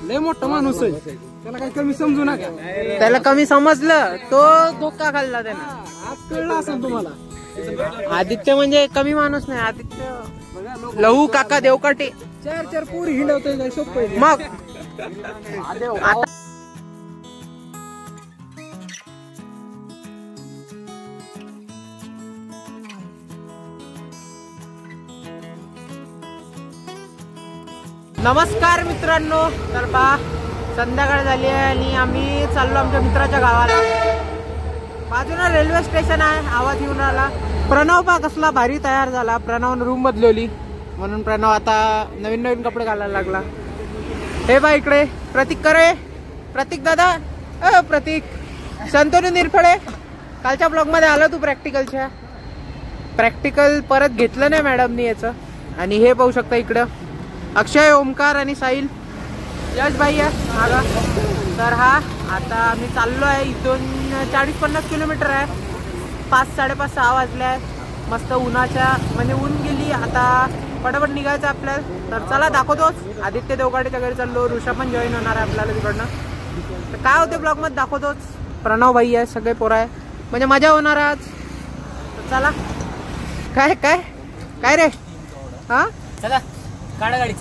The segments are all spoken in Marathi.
लय मोठा माणूस आहे, त्याला काही कमी समजू नका. त्याला कमी समजलं तो धोका खाल्ला त्यानं. आज कळलं असेल तुम्हाला. आदित्य म्हणजे कमी माणूस नाही. आदित्य लहू काका देवकाटे 4 पोरी हिंडवतोय काय सोपं आहे. मग आता नमस्कार मित्रांनो, तर पहा संध्याकाळ झाली आहे आणि आम्ही चाललो आमच्या मित्राच्या गावाला. बाजूला रेल्वे स्टेशन आहे. आवाज येऊन राहिला. प्रणव पहा कसला भारी तयार झाला. प्रणवनं रूम बदलवली म्हणून प्रणव आता नवीन कपडे घालायला लागला. हे बा इकडे प्रतीक करे. प्रतीक दादा, प्रतीक संतोनी निरफळे. कालच्या ब्लॉग मध्ये आला तू प्रॅक्टिकलच्या. प्रॅक्टिकल परत घेतलं नाही मॅडमनी याचं. आणि हे पाहू शकता इकडं अक्षय, ओमकार आणि साहिल. यश भाई आहे मागा. तर हा आता आम्ही चाललो आहे. इथून 40-50 किलोमीटर आहे. 5-5:30-6 वाजले आहे. मस्त उन्हाच्या म्हणजे ऊन गेली. आता पटापट निघायचं आपल्याला. तर चला दाखवतोच. आदित्य देवकाटेच्या घरी चाललो. ऋषा पण जॉईन होणार आहे आपल्याला तिकडनं. तर काय होते ब्लॉग मध्ये दाखवतोच. प्रणव भाई आहे, सगळे पोरं आहे, म्हणजे मजा होणार आहे आज. तर चला. काय काय काय रे. हा चला काढा गाडी.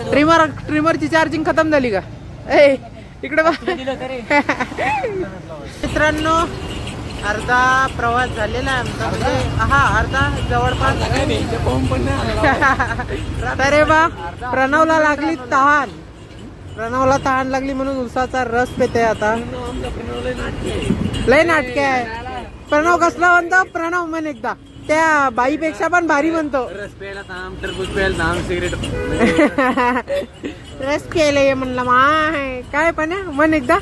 ट्रिमरची चार्जिंग खतम झाली का. ए इकडे बघ मित्रांनो, अर्धा प्रवास झालेला आहे आमचा. म्हणजे हा अर्धा जवळपास. अरे बा प्रणवला लागली तहान. प्रणवला तहान लागली म्हणून उसाचा रस पेते आता. लय नाटके आहे. प्रणव कसला म्हणतो. प्रणव म्हण एकदा त्या बाईपेक्षा पण भारी म्हणतो. रस प्यायला थांब, टरबूज प्यायला थांब, सिगरेट रस प्यायला म्हणला माय. काय पण म्हण एकदा.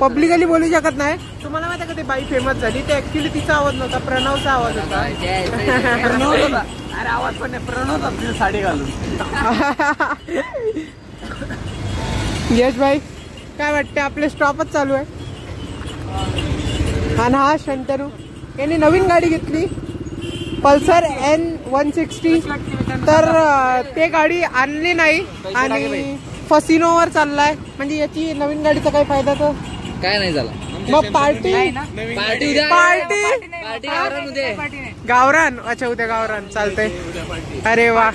पब्लिकली बोलू शकत नाही. तुम्हाला माहिती का ते बाई फेमस झाली ते ऍक्च्युली तिचा आवाज नव्हता, प्रणवचा आवाज होता. अरे आवाज पण नाही, प्रणव आपली साडी घालून. यश भाई काय वाटते. आपले स्टॉपच चालू आहे. आणि हा शंतरू यांनी नवीन गाडी घेतली, पल्सर N160. तर ते गाडी आणली नाही आणि फसिनोवर चाललाय. म्हणजे याची नवीन गाडीचा काही फायदा तर काय नाही झाला. मग पार्टी गावरान. अच्छा उद्या गावरान चालतंय. अरे वा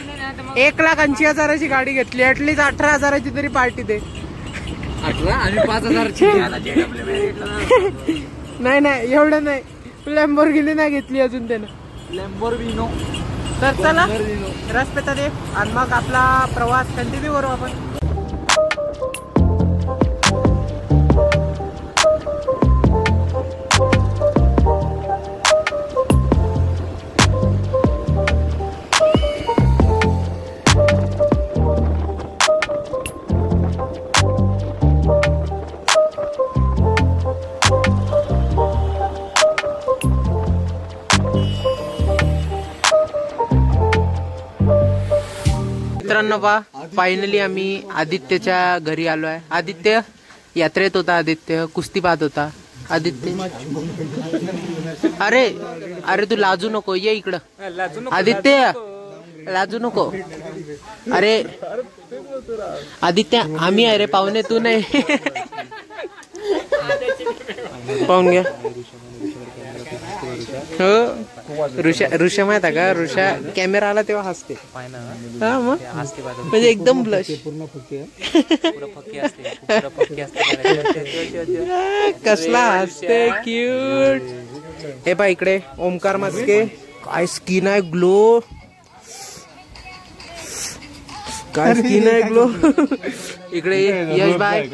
1,80,000ची गाडी घेतली. ऍटलीस्ट 18,000ची तरी पार्टी दे. 18 आणि 5,000ची. नाही एवढं नाही. लॅम्बोर्गिनी नाही घेतली अजून त्यानं. लॅम्बोर्गिनी. तर चला रस पेता दे आणि मग आपला प्रवास कंटिन्यू करू आपण. मित्रांनो पहा फायनली आम्ही आदित्यच्या घरी आलो आहे. आदित्य यात्रेत होता. आदित्य कुस्ती पाहत होता. आदित्य अरे अरे तू लाजू नको. ये इकडं आदित्य, लाजू नको. अरे आदित्य आम्ही आहे रे पाहुणे, तू नाही. पाहून घ्या. हो ऋषा माहित आहे का. ऋषा कॅमेरा आला तेव्हा हसते. हा मग म्हणजे एकदम ब्लश. कसला हसते क्यूट. हे पहा इकडे ओमकार मस्के. काय स्किन आहे ग्लो. काय स्किन आहे ग्लो. इकडे यश भाई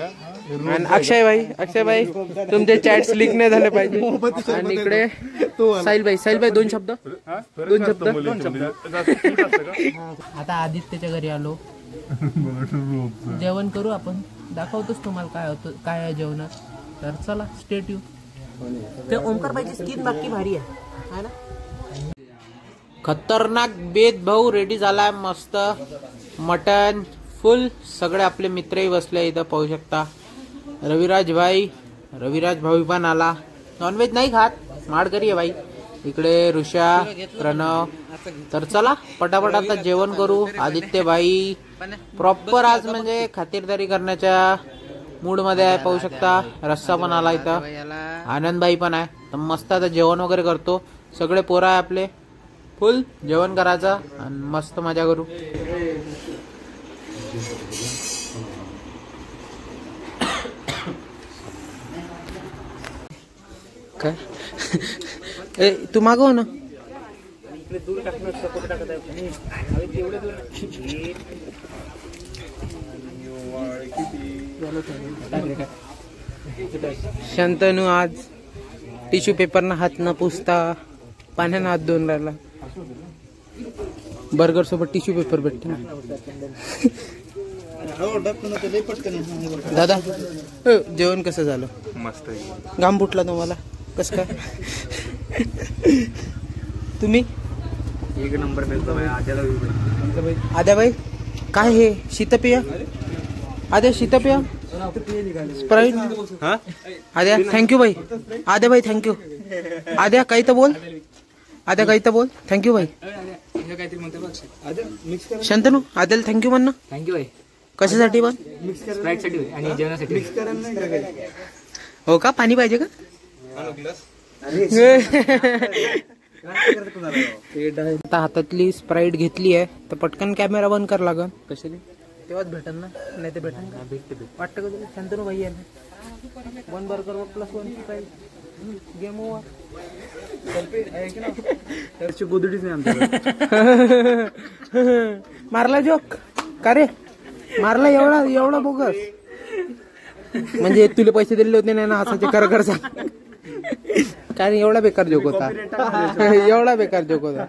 आणि अक्षय भाई तुमचे चॅट्स लीक नाही झाले पाहिजे. आणि इकडे साहिल भाई 2 शब्द. आता आदित्यच्या घरी आलो. जेवण करू आपण. दाखवतोच तुम्हाला काय होतं काय आहे जेवणात. तर चला स्टेट यू. ते ओमकार भाईची स्किन बाकी भारी आहे ना. खतरनाक बेद भाऊ रेडी झालाय. मस्त मटन फुल. सगळे आपले मित्रही बसले इथं पाहू शकता. रविराज भाई पण आला. नॉनव्हेज नाही खात, माडकरी आहे भाई. इकडे ऋषा, प्रणव. तर चला पटापट आता जेवण करू. आदित्य भाई प्रॉपर आज म्हणजे खातिरदारी करण्याच्या मूड मध्ये आहे. पाहू शकता रस्सा पण आला इथं. आनंद भाई पण आहे. तर मस्त आता जेवण वगैरे करतो. सगळे पोरं आहे आपले. फुल जेवण करायचं आणि मस्त मजा करू. काय ए तू मागव ना. शंतनू आज टिश्यू पेपरना हात न पुसता पाण्यानं हात धुवून राहिला. बर्गर सोबत टिश्यू पेपर भेटते ना. दादा जेवण कसं झालं? मस्त. घाम फुटला तुम्हाला कसं काय? तुम्ही एक नंबर आद्या भाई काय हे शीतपेय? आद्या शीतपेय स्प्राईट. आद्या थँक्यू भाई. आद्या भाई थँक्यू. आद्या काही तर बोल. आद्या काही तर बोल. थँक्यू भाई. शंतनू आद्याला थँक्यू म्हण ना. थँक्यू भाई. कशासाठी पण? स्प्राईटसाठी आणि जेवणासाठी. हो का? पाणी पाहिजे का? आता हातातली स्प्राईट घेतली आहे तर पटकन कॅमेरा बंद कर लागन. कशाने? तेव्हाच भेटन ना. नाही ते भेटन का? वाटतं का तुला? शंतनू भाई आहे ना. 1 बर्गर +1 स्प्राईट. Game over. गोदडीच नाही आमच्या. मारला जोक का रे? मारला एवढा बोगस म्हणजे तुला पैसे दिले होते नाही ना असं कर कर सांग. काय एवढा बेकार जोक होता. एवढा बेकार जोक होता.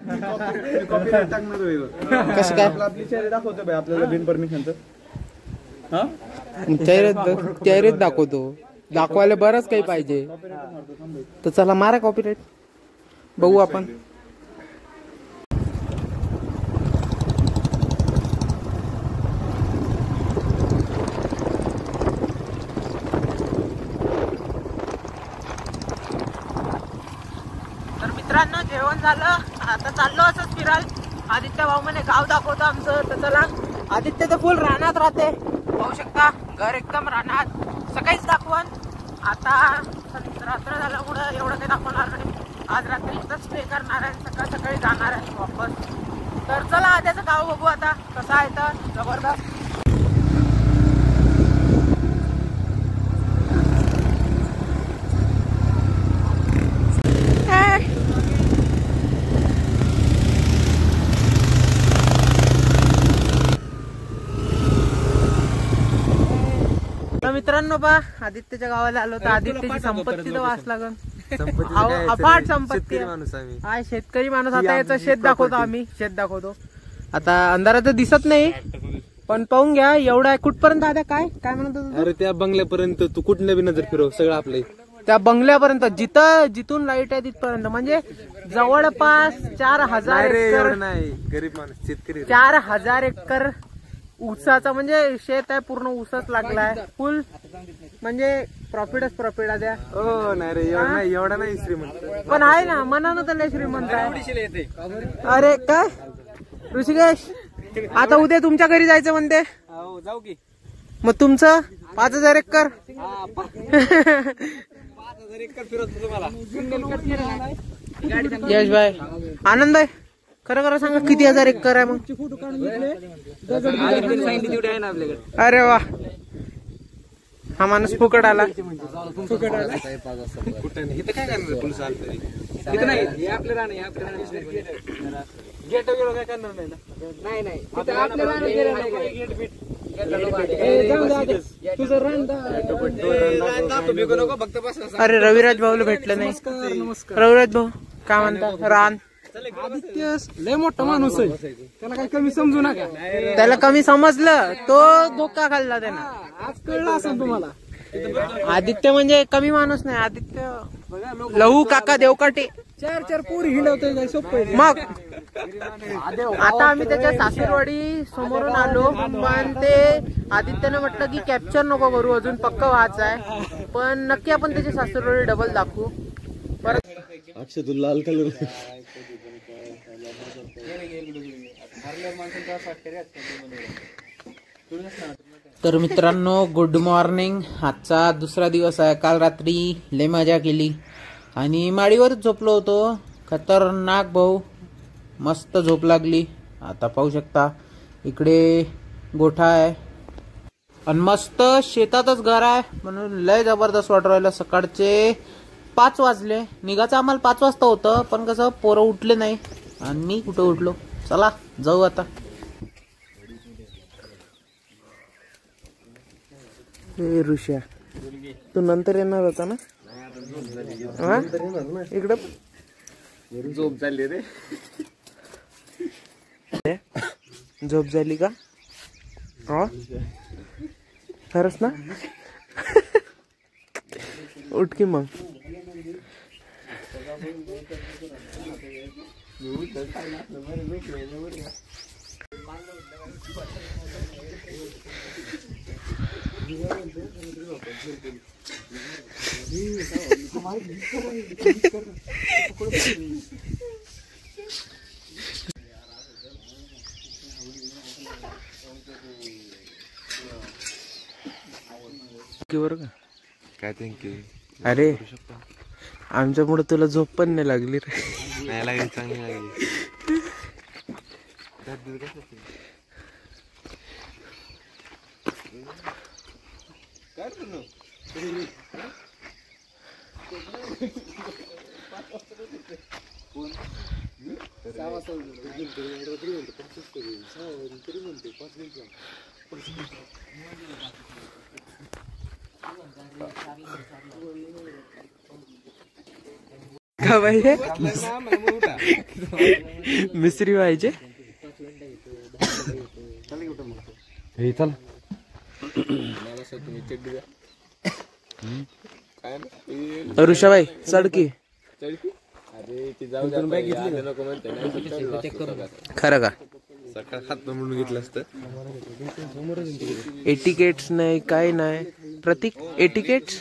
कसं काय? आपल्याला बिन परमिशनचं चेहरेच दाखवतो. दाखवायला बरंच काही पाहिजे. तर चला मारा कॉपीराईट. बघू आपण. तर मित्रांनो जेवण झालं. आता चाललो असंच फिराल. आदित्य भाऊ म्हणे गाव दाखवतो आमचं. तर चला. आदित्य तर फुल रानात राहते. पाहू शकता घर एकदम रानात. सकाळीच दाखवण. आता रात्र झाल्यामुळं एवढं काही दाखवणार नाही. आज रात्री इथंच स्टे करणार आहे. सकाळी जाणार आहे वापस. तर चला आद्याचं गाव बघू आता कसं आहे. तर जबरदस्त. मित्रांनो बा आदित्यच्या गावाला आलो तर आदित्यची संपत्ती तर वास लागन. अफाट संपत्ती आहे. शेतकरी माणूस. आता याचं शेत दाखवतो आम्ही. शेत दाखवतो. आता अंधारात दिसत नाही पण पाहून घ्या एवढा आहे. कुठपर्यंत आद्या? काय काय म्हणतो? अरे त्या बंगल्यापर्यंत तू कुठल्या बी नजर फिरव सगळं आपलं. त्या बंगल्यापर्यंत जिथून लाईट आहे तिथपर्यंत म्हणजे जवळपास 4000 एकर. नाही गरीब माणूस शेतकरी. 4000 एकर ऊसाचा म्हणजे शेत आहे. पूर्ण ऊसच लागलाय. फुल म्हणजे प्रॉफिटच प्रॉफिट आहे. हो नाही रे एवढा नाही श्रीमंत पण आहे ना मनानं तर लय श्रीमंत आहे. अरे काय ऋषिकेश आता उद्या तुमच्या घरी जायचं म्हणते. जाऊ की. मग तुमचं 5000 एकर. 5000 एकर फिरवतो तुम्हाला. यश भाई आनंद भाई खरं खरं सांगा किती 1000 एकर आहे मग? अरे वा. हा माणूस फुकट आला. कुठं काय करणार पोलीस आले तरी नाही. आपलं राहणं गेट वगैरे काय करणार नाही ना. अरे रविराज भाऊला भेटलं नाही. रविराज भाऊ काय म्हणता? रान आदित्य लय मोठा माणूस आहे. त्याला काही कमी समजू नका. त्याला कमी समजलं तो धोका खाल्ला त्यानं. आज कळलं असेल तुम्हाला. आदित्य म्हणजे कमी माणूस नाही. आदित्य लहू काका देवकाटे 4 पोरी हिंडवतोय. सोपं मग आता आम्ही त्याच्या सासरवाडी समोरून आलो पण ते आदित्यने म्हटलं की कॅप्चर नको करू अजून पक्क व्हायचं आहे. पण नक्की आपण त्याची सासरवाडी डबल दाखवू. परत अक्षय तू लाल कलर तर मित्रांनो गुड मॉर्निंग. आजचा दुसरा दिवस आहे. काल रात्री लय मजा केली आणि माडीवरच झोपलो होतो. खतरनाक भाऊ, मस्त झोप लागली. आता पाहू शकता इकडे गोठा आहे आणि मस्त शेतातच घर आहे म्हणून लय जबरदस्त वाटू राहिलं. सकाळचे 5 वाजले. निघायचं आम्हाला 5 वाजता होतं पण कसं पोरं उठले नाही आणि मी कुठं उठलो. चला जाऊ आता. ऋषा तू नंतर येणार होता ना? इकडं झोप झाली रे. झोप झाली का? खरंच ना? उठ की मग. काय थँक्यू. अरे आमच्यामुळे तुला झोप पण नाही लागली रे. नाही लागली, चांगली लागली. का पाहिजे मिस्त्री व्हायचे. चल ऋषाबाई चढकी. खरं का? सकाळ हात म्हणून घेतलं असतं. एटिकेट्स नाही काय नाही. प्रतीक एटिकेट्स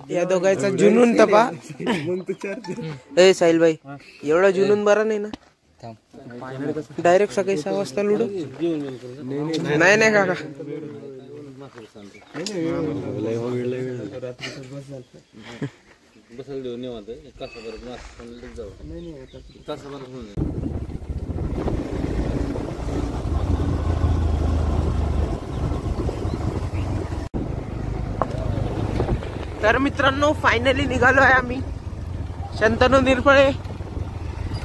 या दोघांचा जुनून तपा. ए साहिल भाई एवढा जुनून बरा नाही ना. डायरेक्ट सकाळी 6 वाजता लुडो. नाही नाही काका तर मित्रांनो फायनली निघालो आहे आम्ही. शंतनू निरफळे.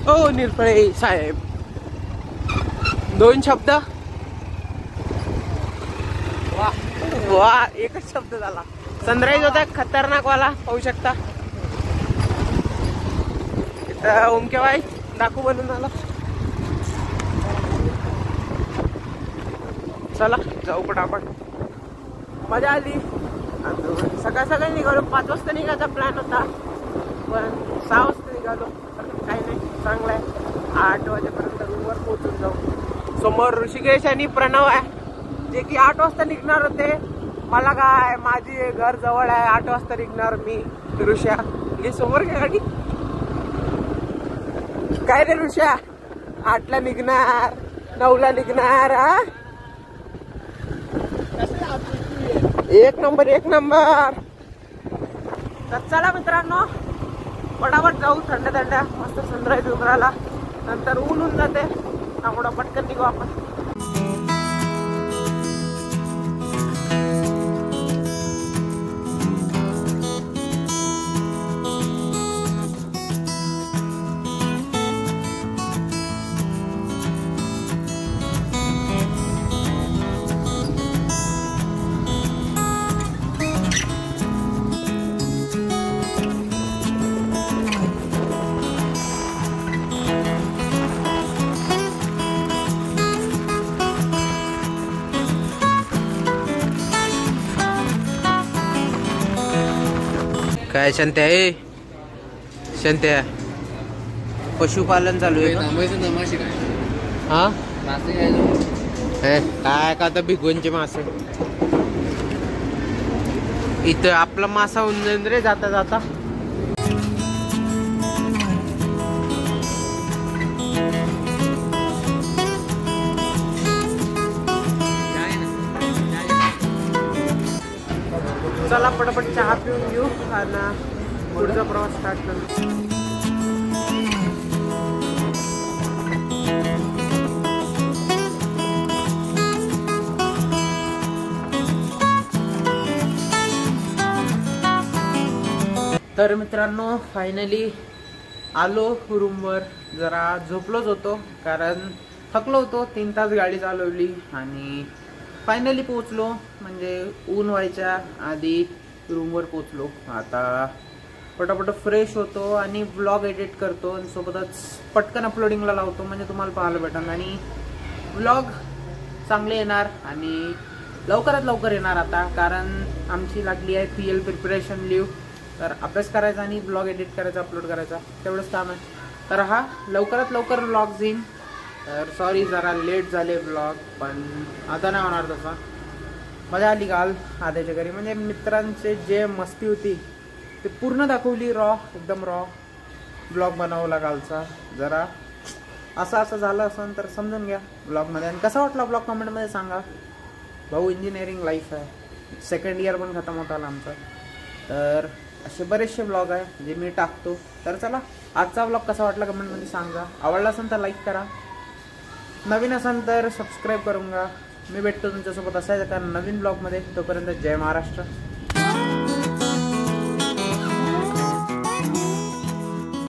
हो निरफळे साहेब 2 शब्द. वा एकच शब्द झाला. सनराईज होता खतरनाक वाला पाहू शकता. इथं ओमकेबाई डाकू बनून आला. चला जाऊ पटापट. मजा आली. सकाळ सकाळी निघालो. 5 वाजता निघायचा प्लॅन होता पण 6 वाजता निघालो. काही नाही चांगलं आहे. 8 वाजेपर्यंत रूमवर पोहोचून जाऊ. समोर ऋषिकेश आणि प्रणव आहे जे की 8 वाजता निघणार होते. मला काय माझी घर जवळ आहे. 8 वाजता निघणार मी. ऋषा हे समोर घ्या गाडी. काय रे ऋषा 8ला निघणार 9ला निघणार. हा एक नंबर एक नंबर. तर चला मित्रांनो पटापट जाऊ. थंड थंड मस्त सनराईज उतराला नंतर ऊन होऊन जाते त्यामुळं पटकन निघू आपण. काय शांत्या आहे शांत्या पशुपालन चालू आहे का? हा काय का आता भिगवणचे मासे इथं आपला मासा होऊन जाईल रे जाता जाता. चला पटापट चहा पिऊन घेऊ आणि पुढचा प्रवास स्टार्ट करू. तर मित्रांनो फायनली आलो रूमवर. जरा झोपलोच होतो कारण थकलो होतो. 3 तास गाडी चालवली आणि फायनली पोचलो. म्हणजे ऊन व्हायच्या आधी रूमवर पोचलो. आता पटापट फ्रेश होतो आणि ब्लॉग एडिट करतो आणि सोबतच पटकन अपलोडिंगला लावतो म्हणजे तुम्हाला पाहायला भेटेल आणि ब्लॉग चांगले येणार आणि लवकरात लवकर येणार आता. कारण आमची लागली आहे PL प्रिपरेशन लीव. तर अभ्यास करायचा आणि ब्लॉग एडिट करायचा अपलोड करायचा तेवढंच काम आहे. तर हा लवकरात लवकर ब्लॉग्स येईन. तर सॉरी जरा लेट झाले ब्लॉग पण आता नाही होणार तसा. मजा आली काल आद्याच्या घरी. म्हणजे मित्रांचे जे मस्ती होती ते पूर्ण दाखवली. एकदम रॉ ब्लॉग बनवला कालचा. जरा असं झालं असेल तर समजून घ्या ब्लॉगमध्ये. आणि कसा वाटला ब्लॉग कमेंटमध्ये सांगा. भाऊ इंजिनिअरिंग लाईफ आहे. 2nd इयर पण खतम होत आला आमचा. तर असे बरेचसे ब्लॉग आहे जे मी टाकतो. तर चला आजचा ब्लॉग कसा वाटला कमेंटमध्ये सांगा. आवडला असेल तर लाईक करा. नवीन असेल तर सबस्क्राईब करून घ्या. मी भेटतो तुमच्यासोबत असायचं कारण नवीन ब्लॉगमध्ये. तोपर्यंत जय महाराष्ट्र.